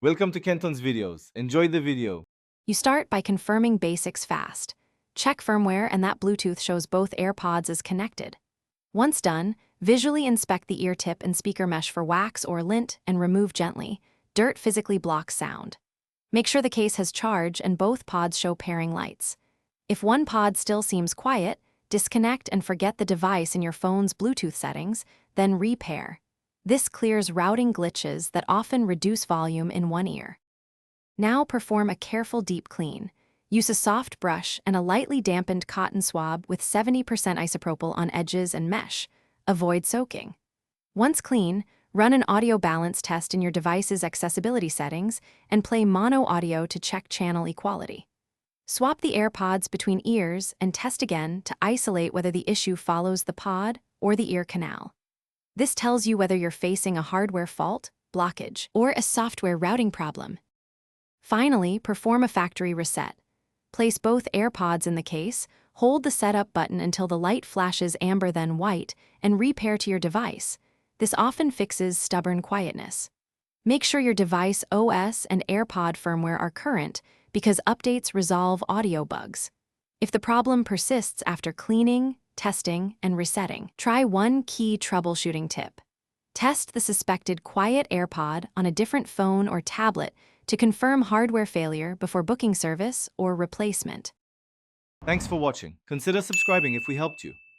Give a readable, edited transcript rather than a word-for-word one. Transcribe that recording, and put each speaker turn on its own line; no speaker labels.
Welcome to Kenton's videos. Enjoy the video.
You start by confirming basics fast. Check firmware and that Bluetooth shows both AirPods as connected. Once done, visually inspect the ear tip and speaker mesh for wax or lint and remove gently. Dirt physically blocks sound. Make sure the case has charge and both pods show pairing lights. If one pod still seems quiet, disconnect and forget the device in your phone's Bluetooth settings, then repair. This clears routing glitches that often reduce volume in one ear. Now perform a careful deep clean. Use a soft brush and a lightly dampened cotton swab with 70% isopropyl on edges and mesh. Avoid soaking. Once clean, run an audio balance test in your device's accessibility settings and play mono audio to check channel equality. Swap the AirPods between ears and test again to isolate whether the issue follows the pod or the ear canal. This tells you whether you're facing a hardware fault, blockage, or a software routing problem. Finally, perform a factory reset. Place both AirPods in the case, hold the setup button until the light flashes amber then white, and repair to your device. This often fixes stubborn quietness. Make sure your device OS and AirPod firmware are current because updates resolve audio bugs. If the problem persists after cleaning, testing, and resetting, try one key troubleshooting tip. Test the suspected quiet AirPod on a different phone or tablet to confirm hardware failure before booking service or replacement.
Thanks for watching. Consider subscribing if we helped you.